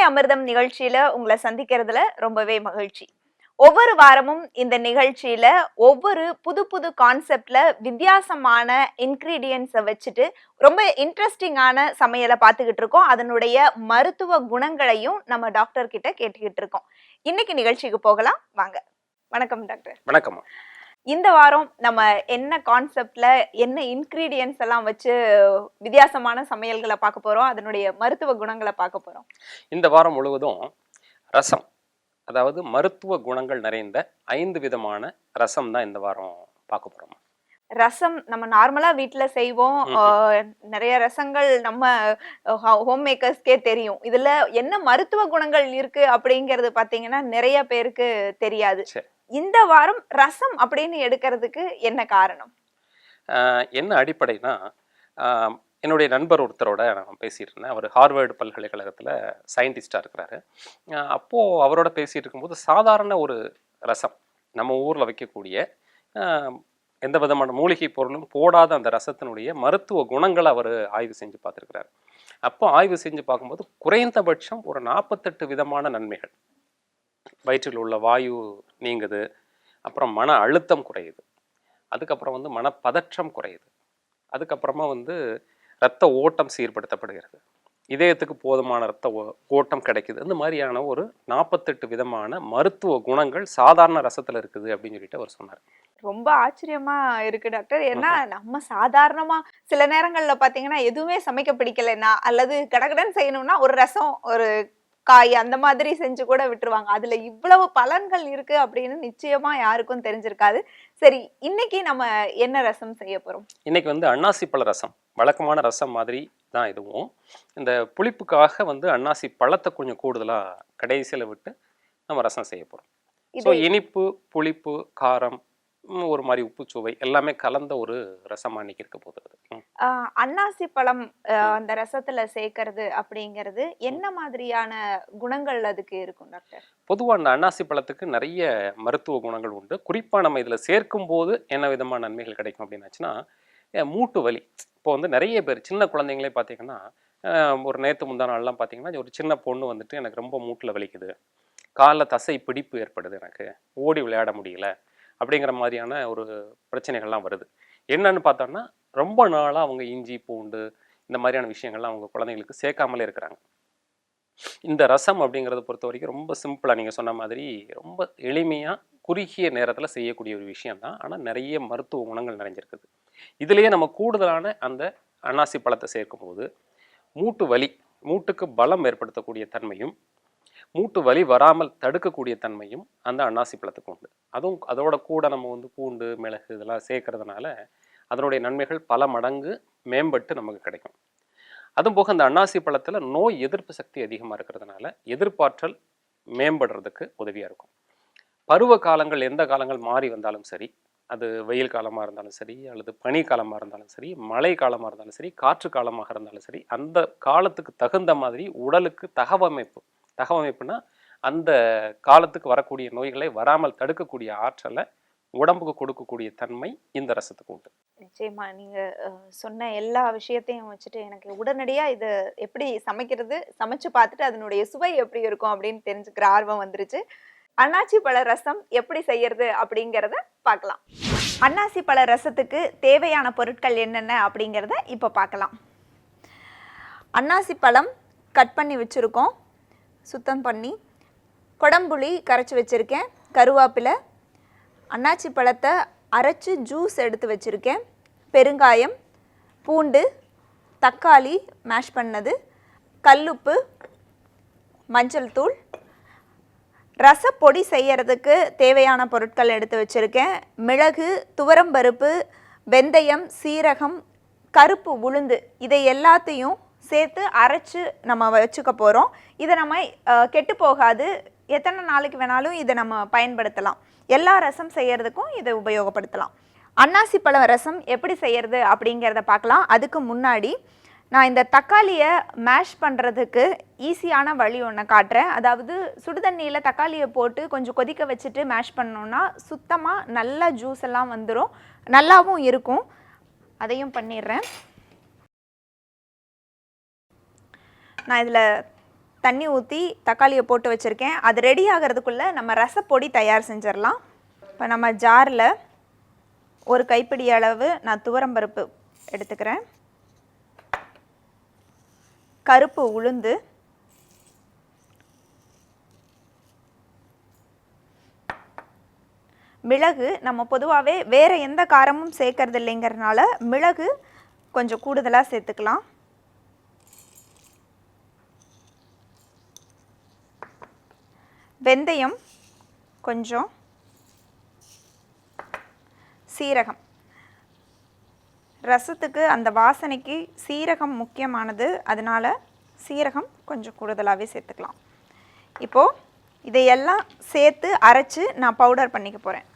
அமிர்தம் நிகழ்ச்சியில உங்களை சந்திக்கிறதுல ரொம்பவே மகிழ்ச்சி. ஒவ்வொரு வாரமும் இந்த நிகழ்ச்சியில ஒவ்வொரு புது புது கான்செப்ட்ல வித்தியாசமான இன்கிரீடியன்ஸை வச்சுட்டு ரொம்ப இன்ட்ரெஸ்டிங்கான சமையலை பார்த்துக்கிட்டு இருக்கோம். அதனுடைய மருத்துவ குணங்களையும் நம்ம டாக்டர் கிட்ட கேட்டுக்கிட்டு இருக்கோம். இன்னைக்கு நிகழ்ச்சிக்கு போகலாம் வாங்க. வணக்கம் டாக்டர். வணக்கம். இந்த வாரம் நம்ம என்ன கான்செப்ட்ல என்ன இன்கிரீடியன்ஸ் எல்லாம் வச்சு வித்தியாசமான சமையல்களை பார்க்க போறோம், அதனுடைய மருத்துவ குணங்களை பார்க்க போறோம். இந்த வாரம் முழுவதும் ரசம், அதாவது மருத்துவ குணங்கள் நிறைந்த 5 விதமான ரசம் தான் இந்த வாரம் பார்க்க போறோம். ரசம் நம்ம நார்மலா வீட்டுல செய்வோம். நிறைய ரசங்கள் நம்ம ஹோம் மேக்கர்ஸ்க்கே தெரியும். இதுல என்ன மருத்துவ குணங்கள் இருக்கு அப்படிங்கறது பாத்தீங்கன்னா நிறைய பேருக்கு தெரியாது. இந்த வாரம் ரசம் அப்படின்னு எடுக்கிறதுக்கு என்ன காரணம்? என்ன அடிப்படைனா, என்னுடைய நண்பர் ஒருத்தரோட நான் பேசிட்டு இருந்தேன். அவர் ஹார்வர்டு பல்கலைக்கழகத்தில் சயின்டிஸ்டாக இருக்கிறாரு. அப்போது அவரோட பேசிகிட்டு இருக்கும்போது சாதாரண ஒரு ரசம், நம்ம ஊரில் வைக்கக்கூடிய எந்த விதமான மூலிகை பொருளும் போடாத அந்த ரசத்தினுடைய மருத்துவ குணங்களை அவர் ஆய்வு செஞ்சு பார்த்துருக்கிறார். அப்போ ஆய்வு செஞ்சு பார்க்கும்போது குறைந்தபட்சம் ஒரு 48 விதமான நன்மைகள். வயிற்றில் உள்ள வாயு நீங்குது, அப்புறம் மன அழுத்தம் குறையுது, அதுக்கப்புறம் மனப்பதற்றம் குறையுது, அதுக்கப்புறமா இரத்த ஓட்டம் சீர்படுத்தப்படுகிறது, இதயத்துக்கு போதுமான இரத்த ஓட்டம் கிடைக்குது. இந்த மாதிரியான ஒரு 48 விதமான மருத்துவ குணங்கள் சாதாரண ரசத்தில் இருக்குது அப்படின்னு சொல்லிட்டு அவர் சொன்னார். ரொம்ப ஆச்சரியமா இருக்கு டாக்டர். ஏன்னா நம்ம சாதாரணமா சில நேரங்கள்ல பாத்தீங்கன்னா எதுவுமே சமைக்க பிடிக்கலைன்னா அல்லது கடகடன் செய்யணும்னா ஒரு ரசம் ஒரு காய் அந்த மாதிரி செஞ்சு கூட விட்டுருவாங்க. அதுல இவ்வளவு பலன்கள் இருக்கு அப்படின்னு நிச்சயமா யாருக்கும் தெரிஞ்சிருக்காது. சரி, இன்னைக்கு நம்ம என்ன ரசம் செய்ய போறோம்? இன்னைக்கு அன்னாசி பழ ரசம். வழக்கமான ரசம் மாதிரி தான் இதுவும். இந்த புளிப்புக்காக அன்னாசி பழத்தை கொஞ்சம் கூடுதலா கடைசியில விட்டு நம்ம ரசம் செய்ய போறோம். ஸோ இனிப்பு, புளிப்பு, காரம், ஒரு மாதிரி உப்பு சுவை எல்லாமே கலந்த ஒரு ரசமா இன்னைக்கு இருக்க போகுது. அன்னாசி பழம் அந்த ரசத்துல சேர்க்கறது அப்படிங்கிறது என்ன மாதிரியான குணங்கள் அதுக்கு இருக்கும் டாக்டர்? பொதுவாக அந்த அன்னாசி பழத்துக்கு நிறைய மருத்துவ குணங்கள் உண்டு. குறிப்பா நம்ம இதுல சேர்க்கும் போது என்ன விதமான நன்மைகள் கிடைக்கும் அப்படின்னாச்சுன்னா, மூட்டு வலி. இப்போ நிறைய பேர் சின்ன குழந்தைங்களே பார்த்தீங்கன்னா, ஒரு நேற்று முந்தா நாள்லாம் பார்த்தீங்கன்னா ஒரு சின்ன பொண்ணு எனக்கு ரொம்ப மூட்டில் வலிக்குது, காலில் தசை பிடிப்பு ஏற்படுது, எனக்கு ஓடி விளையாட முடியல அப்படிங்கிற மாதிரியான ஒரு பிரச்சனைகள்லாம் வருது. என்னன்னு பார்த்தோம்னா, ரொம்ப நாளாக அவங்க இஞ்சி பூண்டு இந்த மாதிரியான விஷயங்கள்லாம் அவங்க குழந்தைங்களுக்கு சேர்க்காமலே இருக்கிறாங்க. இந்த ரசம் அப்படிங்கிறத பொறுத்த வரைக்கும் ரொம்ப சிம்பிளாக நீங்கள் சொன்ன மாதிரி ரொம்ப எளிமையாக குறுகிய நேரத்தில் செய்யக்கூடிய ஒரு விஷயம்தான். ஆனால் நிறைய மருத்துவ குணங்கள் நிறைஞ்சிருக்குது. இதுலேயே நம்ம கூடுதலான அந்த அன்னாசி பழத்தை சேர்க்கும்போது மூட்டு வலி, மூட்டுக்கு பலம் ஏற்படுத்தக்கூடிய தன்மையும் மூட்டு வலி வராமல் தடுக்கக்கூடிய தன்மையும் அந்த அன்னாசி பழத்துக்கு உண்டு. அதுவும் அதோட கூட நம்ம பூண்டு, மிளகு இதெல்லாம் சேர்க்கறதுனால அதனுடைய நன்மைகள் பல மடங்கு மேம்பட்டு நமக்கு கிடைக்கும். அதுவும் போக அந்த அன்னாசி பழத்தில் நோய் எதிர்ப்பு சக்தி அதிகமாக இருக்கிறதுனால எதிர்ப்பாற்றல் மேம்படுறதுக்கு உதவியாக இருக்கும். பருவ காலங்கள் எந்த காலங்கள் மாறி வந்தாலும் சரி, அது வெயில் காலமாக இருந்தாலும் சரி, அல்லது பனி காலமாக இருந்தாலும் சரி, மழை காலமாக இருந்தாலும் சரி, காற்று காலமாக இருந்தாலும் சரி, அந்த காலத்துக்கு தகுந்த மாதிரி உடலுக்கு தகவமைப்புனா அந்த காலத்துக்கு வரக்கூடிய நோய்களை வராமல் தடுக்கக்கூடிய ஆற்றலை உடம்புக்கு கொடுக்கக்கூடிய தன்மை இந்த ரசத்துக்கு உண்டு. நிச்சயமா நீங்க சொன்ன எல்லா விஷயத்தையும் வச்சுட்டு எனக்கு உடனடியா இது எப்படி சமைக்கிறது, சமைச்சு பார்த்துட்டு அதனுடைய சுவை எப்படி இருக்கும் அப்படின்னு தெரிஞ்சுக்கிற ஆர்வம் வந்துருச்சு. அன்னாசி பழ ரசம் எப்படி செய்யறது அப்படிங்கிறத பார்க்கலாம். அன்னாசி பழ ரசத்துக்கு தேவையான பொருட்கள் என்னென்ன அப்படிங்கிறத இப்போ பார்க்கலாம். அன்னாசி பழம் கட் பண்ணி வச்சுருக்கோம், சுத்தம் பண்ணி, கொடம்புளி கரைச்சி வச்சுருக்கேன், கருவேப்பிலை, அன்னாச்சி பழத்தை அரைச்சி ஜூஸ் எடுத்து வச்சுருக்கேன், பெருங்காயம், பூண்டு, தக்காளி மேஷ் பண்ணது, கல்லுப்பு, மஞ்சள் தூள். ரசப்பொடி செய்யறதுக்கு தேவையான பொருட்கள் எடுத்து வச்சுருக்கேன். மிளகு, துவரம்பருப்பு, வெந்தயம், சீரகம், கருப்பு உளுந்து, இதை எல்லாத்தையும் சேர்த்து அரைச்சு நம்ம வச்சுக்க போகிறோம். இதை நம்ம கெட்டு போகாது, எத்தனை நாளைக்கு வேணாலும் இதை நம்ம பயன்படுத்தலாம். எல்லா ரசம் செய்யறதுக்கும் இதை உபயோகப்படுத்தலாம். அன்னாசி பழ ரசம் எப்படி செய்யறது அப்படிங்கிறத பார்க்கலாம். அதுக்கு முன்னாடி நான் இந்த தக்காளியை மேஷ் பண்ணுறதுக்கு ஈஸியான வழி ஒன்று காட்டுறேன். அதாவது சுடுதண்ணியில் தக்காளியை போட்டு கொஞ்சம் கொதிக்க வச்சுட்டு மேஷ் பண்ணோன்னா சுத்தமாக நல்லா ஜூஸ் எல்லாம் வந்துடும், நல்லாவும் இருக்கும். அதையும் பண்ணிடுறேன். நான் இதில் தண்ணி ஊற்றி தக்காளியை போட்டு வச்சுருக்கேன். அது ரெடி ஆகிறதுக்குள்ளே நம்ம ரசப்பொடி தயார் செஞ்சிடலாம். இப்போ நம்ம ஜாரில் ஒரு கைப்பிடி அளவு நான் துவரம்பருப்பு எடுத்துக்கிறேன், கருப்பு உளுந்து, மிளகு. நம்ம பொதுவாகவே வேறு எந்த காரமும் சேர்க்கறது இல்லைங்கிறதுனால மிளகு கொஞ்சம் கூடுதலாக சேர்த்துக்கலாம். வெந்தயம் கொஞ்சம், சீரகம். ரசத்துக்கு அந்த வாசனைக்கு சீரகம் முக்கியமானது, அதனால் சீரகம் கொஞ்சம் கூடுதலாகவே சேர்த்துக்கலாம். இப்போது இதையெல்லாம் சேர்த்து அரைச்சி நான் பவுடர் பண்ணிக்க போகிறேன்.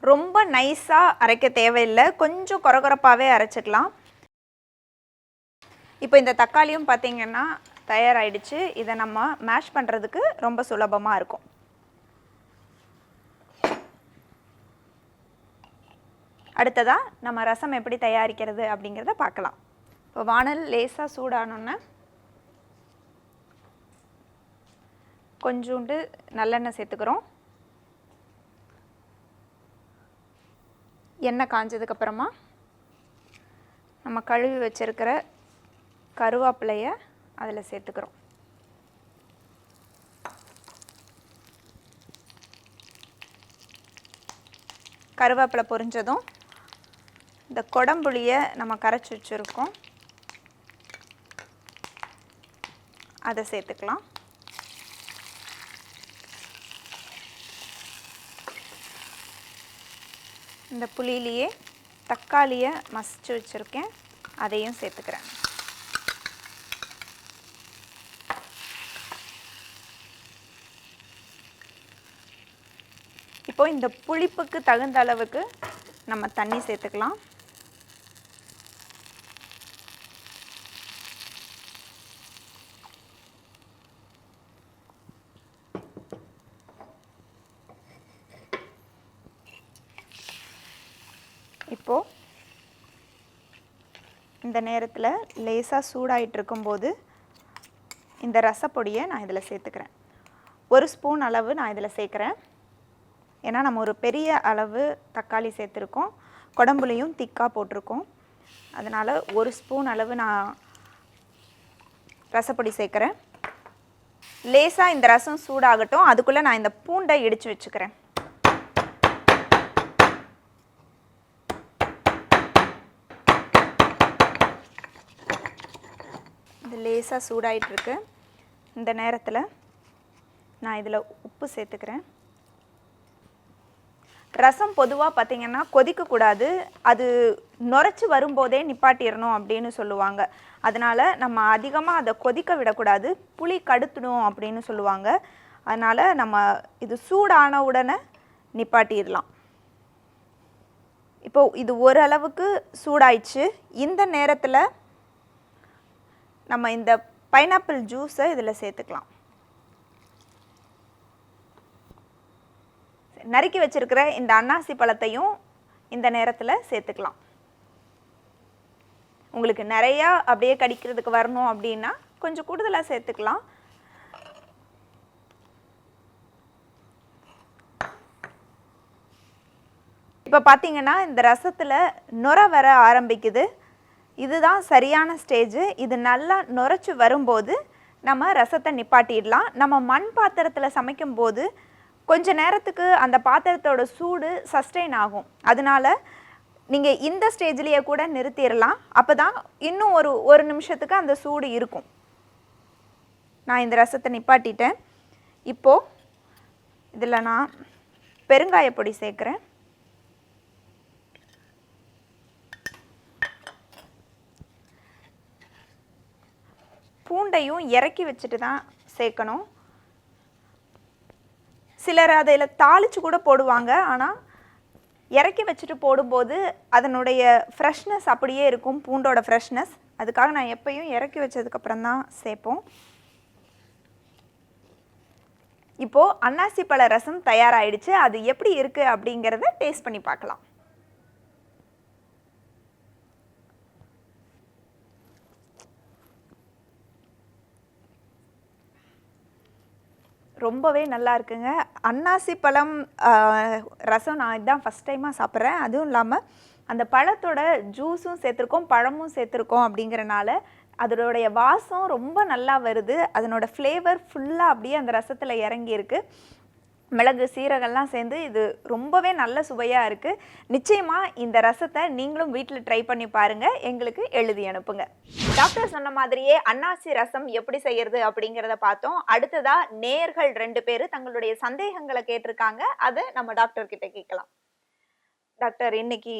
ரொம்ப நைஸாக அரைக்க தேவையில்லை, கொஞ்சம் கொரகொரப்பாகவே அரைச்சிக்கலாம். இப்போ இந்த தக்காளியும் பார்த்திங்கன்னா தயாராகிடுச்சு. இதை நம்ம மேஷ் பண்ணுறதுக்கு ரொம்ப சுலபமாக இருக்கும். அடுத்ததாக நம்ம ரசம் எப்படி தயாரிக்கிறது அப்படிங்கிறத பார்க்கலாம். இப்போ வானல் லேசாக சூடானோன்னே கொஞ்சோண்டு நல்லெண்ணெய் சேர்த்துக்கிறோம். எண்ணெய் காஞ்சதுக்கப்புறமா நம்ம கழுவி வச்சுருக்கிற கருவேப்பிலையை அதில் சேர்த்துக்கிறோம். கருவேப்பிலை பொரிஞ்சதும் இந்த கொடம்புளியை நம்ம கரைச்சி வச்சுருக்கோம், அதை சேர்த்துக்கலாம். இந்த புளியிலேயே தக்காளியை மசிச்சு வச்சுருக்கேன், அதையும் சேர்த்துக்கிறேன். இப்போ இந்த புளிப்புக்கு தகுந்த அளவுக்கு நம்ம தண்ணி சேர்த்துக்கலாம். இப்போது இந்த நேரத்தில் லேசாக சூடாயிட்டு இருக்கும்போது இந்த ரசப்பொடியை நான் இதில் சேர்த்துக்கிறேன். 1 ஸ்பூன் அளவு நான் இதில் சேர்க்குறேன். ஏன்னா நம்ம ஒரு பெரிய அளவு தக்காளி சேர்த்துருக்கோம், குடம்புலையும் திக்காக போட்டிருக்கோம். அதனால் 1 ஸ்பூன் அளவு நான் ரசப்பொடி சேர்க்குறேன். லேசாக இந்த ரசம் சூடாகட்டும், அதுக்குள்ளே நான் இந்த பூண்டை இடித்து வச்சுக்கிறேன். இது லேசாக சூடாயிட்ருக்கு. இந்த நேரத்தில் நான் இதில் உப்பு சேர்த்துக்கிறேன். ரசம் பொதுவாக பார்த்திங்கன்னா கொதிக்கக்கூடாது, அது நுரைச்சி வரும்போதே நிப்பாட்டிடணும் அப்படின்னு சொல்லுவாங்க. அதனால் நம்ம அதிகமாக அதை கொதிக்க விடக்கூடாது, புளி கடுத்துடும் அப்படின்னு சொல்லுவாங்க. அதனால் நம்ம இது சூடான உடனே நிப்பாட்டிடலாம். இப்போது இது ஓரளவுக்கு சூடாயிடுச்சு. இந்த நேரத்தில் நம்ம இந்த பைனாப்பிள் ஜூஸை இதில் சேர்த்துக்கலாம். நறுக்கி வச்சிருக்கிற இந்த அன்னாசி பழத்தையும் இந்த நேரத்தில் சேர்த்துக்கலாம். உங்களுக்கு நிறையா அப்படியே கடிக்கிறதுக்கு வரணும் அப்படின்னா கொஞ்சம் கூடுதலாக சேர்த்துக்கலாம். இப்போ பார்த்தீங்கன்னா இந்த ரசத்தில் நுரை வர ஆரம்பிக்குது. இதுதான் சரியான ஸ்டேஜ். இது நல்லா நுரைச்சி வரும்போது நம்ம ரசத்தை நிப்பாட்டிடலாம். நம்ம மண் பாத்திரத்தில் சமைக்கும்போது கொஞ்ச நேரத்துக்கு அந்த பாத்திரத்தோட சூடு சஸ்டெயின் ஆகும். அதனால நீங்கள் இந்த ஸ்டேஜ்லேயே கூட நிறுத்திடலாம். அப்போ தான் இன்னும் ஒரு நிமிஷத்துக்கு அந்த சூடு இருக்கும். நான் இந்த ரசத்தை நிப்பாட்டிட்டேன். இப்போது இதில் நான் பெருங்காயப்பொடி சேர்க்குறேன். பூண்டையும் இறக்கி வச்சுட்டு தான் சேர்க்கணும். சிலர் அதில் தாளித்து கூட போடுவாங்க, ஆனால் இறக்கி வச்சுட்டு போடும்போது அதனுடைய ஃப்ரெஷ்னஸ் அப்படியே இருக்கும், பூண்டோட ஃப்ரெஷ்னஸ். அதுக்காக நான் எப்பயும் இறக்கி வச்சதுக்கப்புறம் தான் சேர்ப்போம். இப்போ அன்னாசி பழ ரசம் தயாராயிடுச்சு. அது எப்படி இருக்கு அப்படிங்கிறத டேஸ்ட் பண்ணி பார்க்கலாம். ரொம்பவே நல்லா இருக்குங்க. அன்னாசி பழம் அ ரசம் நான் இதான் ஃபர்ஸ்ட் டைமா சாப்பிட்றேன். அதுவும் இல்லாம அந்த பழத்தோட ஜூஸும் சேர்த்துருக்கோம், பழமும் சேர்த்துருக்கோம் அப்படிங்கிறனால, அதனுடைய வாசம் ரொம்ப நல்லா வருது. அதனோட ஃப்ளேவர் ஃபுல்லா அப்படியே அந்த ரசத்துல இறங்கியிருக்கு. மிளகு, சீரகம்லாம் சேர்ந்து இது ரொம்பவே நல்ல சுவையா இருக்கு. நிச்சயமா இந்த ரசத்தை நீங்களும் வீட்ல ட்ரை பண்ணி பாருங்க. எங்களுக்கு எழுதி அனுப்புங்க. டாக்டர் சொன்ன மாதிரியே அன்னாசி ரசம் எப்படி செய்யறது அப்படிங்கிறத பார்த்தோம். அடுத்ததா நேயர்கள் 2 பேரு தங்களுடைய சந்தேகங்களை கேட்டிருக்காங்க. அதை நம்ம டாக்டர் கிட்ட கேட்கலாம். டாக்டர், இன்னைக்கு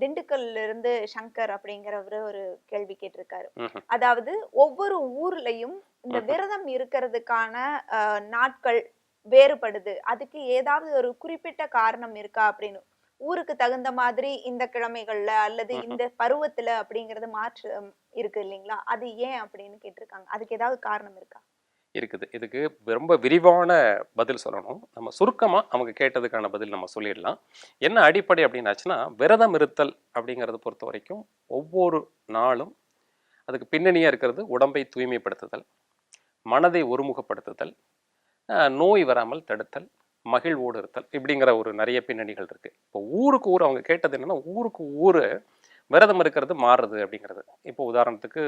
திண்டுக்கல்ல இருந்து சங்கர் அப்படிங்கிறவரு ஒரு கேள்வி கேட்டிருக்காரு. ம்ஹ்ம். அதாவது ஒவ்வொரு ஊர்லயும் இந்த ம்ஹ்ம். விரதம் இருக்கிறதுக்கான நாட்கள் வேறுபடுது. அதுக்கு ஏதாவது ஒரு குறிப்பிட்ட காரணம் இருக்கா அப்படின்னு. ஊருக்கு தகுந்த மாதிரி இந்த கிழமைகள்ல அல்லது ம்ஹ்ம். இந்த பருவத்துல அப்படிங்கிறது மாற்றம் இருக்கு இல்லைங்களா? அது ஏன் அப்படின்னு கேட்டிருக்காங்க. அதுக்கு ஏதாவது காரணம் இருக்கா? இருக்குது. இதுக்கு ரொம்ப விரிவான பதில் சொல்லணும். நம்ம சுருக்கமா அவங்க கேட்டதுக்கான பதில் நம்ம சொல்லிடலாம். என்ன அடிப்படை அப்படின்னாச்சுன்னா, விரதம் இருத்தல் அப்படிங்கிறத பொறுத்தவரைக்கும் ஒவ்வொரு நாளும் அதுக்கு பின்னணியா இருக்கிறது உடம்பை தூய்மைப்படுத்துதல், மனதை ஒருமுகப்படுத்துதல், நோய் வராமல் தடுத்தல், மகிழ்வோடு இருத்தல் இப்படிங்கிற ஒரு நிறைய பின்னணிகள் இருக்கு. இப்போ ஊருக்கு ஊர் அவங்க கேட்டது என்னன்னா, ஊருக்கு ஊர் விரதம் இருக்கிறது மாறுது அப்படிங்கிறது. இப்போ உதாரணத்துக்கு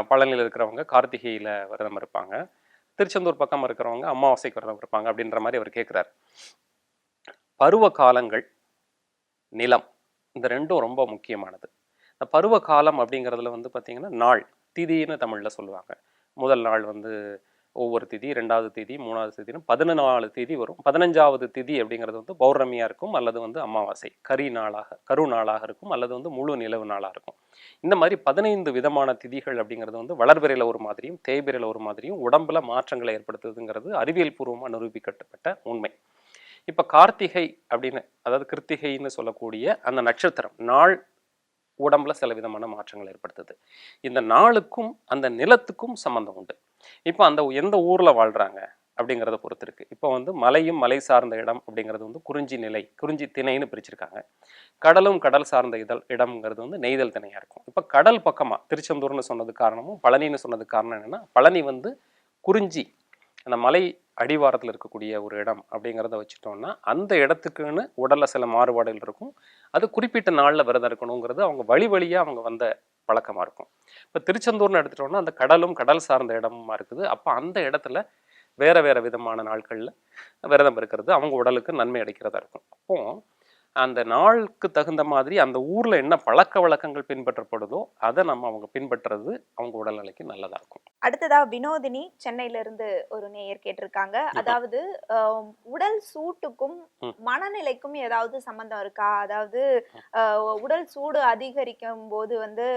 பழனியில் இருக்கிறவங்க கார்த்திகையில் விரதம் இருப்பாங்க, திருச்செந்தூர் பக்கம் இருக்கிறவங்க அமாவாசைக்கு விரதம் இருப்பாங்க அப்படின்ற மாதிரி அவர் கேட்குறாரு. பருவ காலங்கள், நிலம், இந்த ரெண்டும் ரொம்ப முக்கியமானது. இந்த பருவ காலம் அப்படிங்கிறதுல வந்து பார்த்தீங்கன்னா நாள், திதின்னு தமிழில் சொல்லுவாங்க. முதல் நாள் வந்து ஒவ்வொரு திதி, 2வது திதி, 3வது திதின்னு 14 திதி வரும். 15வது திதி அப்படிங்கிறது வந்து பௌர்ணமியாக இருக்கும், அல்லது வந்து அமாவாசை கரு நாளாக இருக்கும், அல்லது வந்து முழு நிலவு நாளாக இருக்கும். இந்த மாதிரி 15 விதமான திதிகள் அப்படிங்கிறது வந்து வளர்பிறையில் ஒரு மாதிரியும் தேய்பிறையில் ஒரு மாதிரியும் உடம்புல மாற்றங்களை ஏற்படுத்துதுங்கிறது அறிவியல் பூர்வமாக நிரூபிக்கப்பட்ட உண்மை. இப்போ கார்த்திகை அப்படின்னு, அதாவது கிருத்திகைன்னு சொல்லக்கூடிய அந்த நட்சத்திரம் நாள் உடம்புல சில விதமான மாற்றங்கள் ஏற்படுத்துது. இந்த நாளுக்கும் அந்த நிலத்துக்கும் சம்பந்தம் உண்டு. இப்போ அந்த எந்த ஊர்ல வாழ்றாங்க அப்படிங்கிறத பொறுத்து இருக்கு. இப்போ வந்து மலையும் மலை சார்ந்த இடம் அப்படிங்கிறது வந்து குறிஞ்சி நிலை, குறிஞ்சி திணைன்னு பிரிச்சிருக்காங்க. கடலும் கடல் சார்ந்த இடம்ங்கிறது வந்து நெய்தல் திணையா இருக்கும். இப்போ கடல் பக்கமா திருச்செந்தூர்னு சொன்னது காரணமும் பழனின்னு சொன்னது காரணம் என்னன்னா, பழனி வந்து குறிஞ்சி அந்த மலை அடிவாரத்தில் இருக்கக்கூடிய ஒரு இடம் அப்படிங்கிறத வச்சுட்டோம்னா, அந்த இடத்துக்குன்னு உடல்ல சில மாறுபாடுகள் இருக்கும். அது குறிப்பிட்ட நாளில் விரதம் இருக்கணுங்கிறது அவங்க வழி வழியாக அவங்க வந்த பழக்கமாக இருக்கும். இப்போ திருச்செந்தூர்னு எடுத்துட்டோம்னா அந்த கடலும் கடல் சார்ந்த இடமா இருக்குது. அப்போ அந்த இடத்துல வேற வேற விதமான நாட்களில் விரதம் இருக்கிறது அவங்க உடலுக்கு நன்மை அளிக்கிறதா இருக்கும். அப்போ அந்த நாளுக்கு தகுந்த மாதிரி அந்த ஊர்ல என்ன பழக்க வழக்கங்கள் பின்பற்றப்படுதோ அதை நம்ம அவங்க பின்பற்றுறது அவங்க உடல்நிலைக்கு நல்லதா இருக்கும். அடுத்ததா வினோதினி சென்னையில இருந்து ஒரு நேயர் கேட்டிருக்காங்க. அதாவது உடல் சூட்டுக்கும் ம். மனநிலைக்கும் ஏதாவது சம்பந்தம் இருக்கா? அதாவது உடல் சூடு அதிகரிக்கும் போது வந்து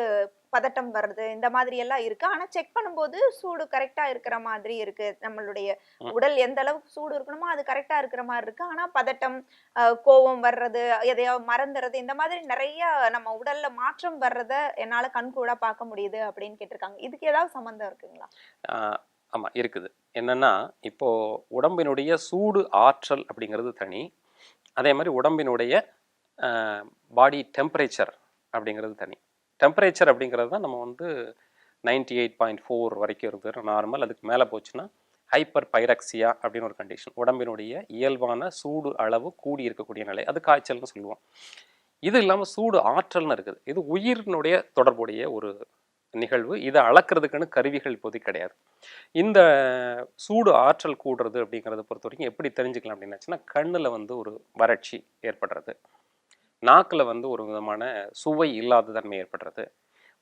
பதட்டம் வர்றது இந்த மாதிரி எல்லாம் இருக்கு. ஆனா செக் பண்ணும்போது சூடு கரெக்ட்டா இருக்கிற மாதிரி இருக்கு. நம்மளுடைய ம். உடல் எந்த அளவுக்கு சூடு இருக்கணுமோ அது கரெக்ட்டா இருக்கிற மாரி இருக்கு. ஆனா பதட்டம், கோவம் வர்றது, எதையாவது மறந்துறது இந்த மாதிரி நெறைய நம்ம உடல்ல மாற்றம் வர்றத என்னால கண்கூடா பார்க்க முடியுது அப்படின்னு கேட்டிருக்காங்க. இதுக்கு ஏதாவது சம்மந்தம் இருக்குங்களா? ஆஹ் ஆமா இருக்குது. என்னன்னா, இப்போ உடம்பினுடைய சூடு ஆற்றல் அப்படிங்கிறது தனி. அதே மாதிரி உடம்பினுடைய பாடி டெம்பரேச்சர் அப்படிங்கிறது தனி. டெம்பரேச்சர் அப்படிங்கிறது தான் நம்ம வந்து 98.4 வரைக்கும் இருக்குது நார்மல். அதுக்கு மேலே போச்சுன்னா ஹைப்பர் பைரக்சியா அப்படின்னு ஒரு கண்டிஷன். உடம்பினுடைய இயல்பான சூடு அளவு கூடி இருக்கக்கூடிய நிலை, அது காய்ச்சல்னு சொல்லுவோம். இது இல்லாமல் சூடு ஆற்றல்னு இருக்குது. இது உயிரினுடைய தொடர்புடைய ஒரு நிகழ்வு. இதை அளக்கிறதுக்குன்னு கருவிகள் இப்போதைக்கு கிடையாது. இந்த சூடு ஆற்றல் கூடுறது அப்படிங்கிறத பொறுத்த வரைக்கும் எப்படி தெரிஞ்சுக்கலாம் அப்படின்னாச்சுன்னா, கண்ணில் வந்து ஒரு வறட்சி ஏற்படுறது, நாக்கில் வந்து ஒரு விதமான சுவை இல்லாத தன்மை ஏற்படுறது,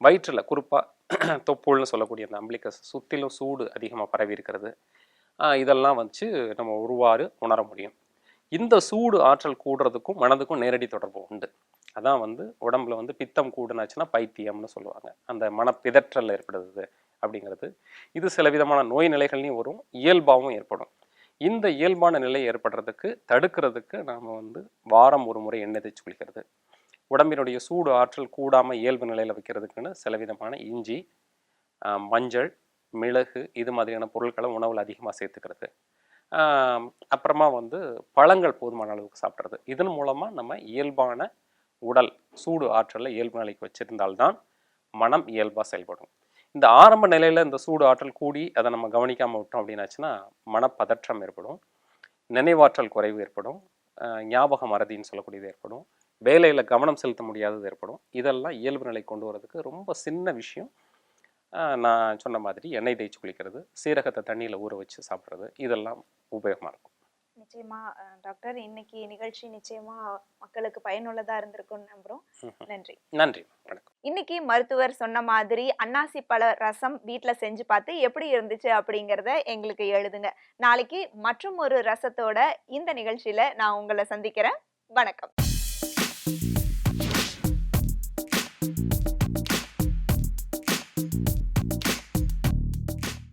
வயிற்றில் குறிப்பாக தொப்புள்னு சொல்லக்கூடிய அந்த அம்பிளிகஸ் சுற்றிலும் சூடு அதிகமாக பரவி இருக்கிறது, இதெல்லாம் வச்சு நம்ம ஒருவாறு உணர முடியும். இந்த சூடு ஆற்றல் கூடுறதுக்கும் மனதுக்கும் நேரடி தொடர்பு உண்டு. அதான் வந்து உடம்புல வந்து பித்தம் கூடுனாச்சுன்னா பைத்தியம்னு சொல்லுவாங்க. அந்த மனப்பிதற்றல் ஏற்படுது அப்படிங்கிறது. இது சில விதமான நோய் நிலைகள்லையும் வரும், இயல்பாகவும் ஏற்படும். இந்த இயல்பான நிலை ஏற்படுறதுக்கு தடுக்கிறதுக்கு நாம் வந்து வாரம் ஒரு முறை எண்ணெய் தேய்ச்சி குளிக்கிறது, உடம்பினுடைய சூடு ஆற்றல் கூடாமல் இயல்பு நிலையில் வைக்கிறதுக்குன்னு சில விதமான இஞ்சி, மஞ்சள், மிளகு இது மாதிரியான பொருட்களை உணவில் அதிகமாக சேர்த்துக்கிறது, அப்புறமா வந்து பழங்கள் போதுமான அளவுக்கு சாப்பிட்றது. இதன் மூலமா நம்ம இயல்பான உடல் சூடு ஆற்றலை இயல்பு நிலைக்கு வச்சிருந்தால்தான் மனம் இயல்பா செயல்படும். இந்த ஆரம்ப நிலையில இந்த சூடு ஆற்றல் கூடி அதை நம்ம கவனிக்காம விட்டோம் அப்படின்னாச்சுன்னா மனப்பதற்றம் ஏற்படும், நினைவாற்றல் குறைவு ஏற்படும், ஞாபக மறதின்னு சொல்லக்கூடியது ஏற்படும், வேலையில கவனம் செலுத்த முடியாதது ஏற்படும். இதெல்லாம் இயல்பு நிலை கொண்டு வரதுக்கு ரொம்ப சின்ன விஷயம். நான் சொன்ன மாதிரி எண்ணெய் தேய்ச்சி குளிக்கிறது, சீரகத்தை தண்ணியில் ஊற வச்சு சாப்பிட்றது, இதெல்லாம் உபயோகமாக இருக்கும். நிச்சயமா டாக்டர், இன்னைக்கு நிகழ்ச்சி நிச்சயமா மக்களுக்கு பயனுள்ளதா இருந்திருக்கும்னு நம்புறோம். நன்றி. நன்றி, வணக்கம். இன்னைக்கு மருத்துவர் சொன்ன மாதிரி அன்னாசி பழ ரசம் வீட்ல செஞ்சு பார்த்து எப்படி இருந்துச்சு அப்படிங்கறத எங்களுக்கு எழுதுங்க. நாளைக்கு மற்றும் ஒரு ரசத்தோட இந்த நிகழ்ச்சியில நான் உங்களை சந்திக்கிறேன். வணக்கம்.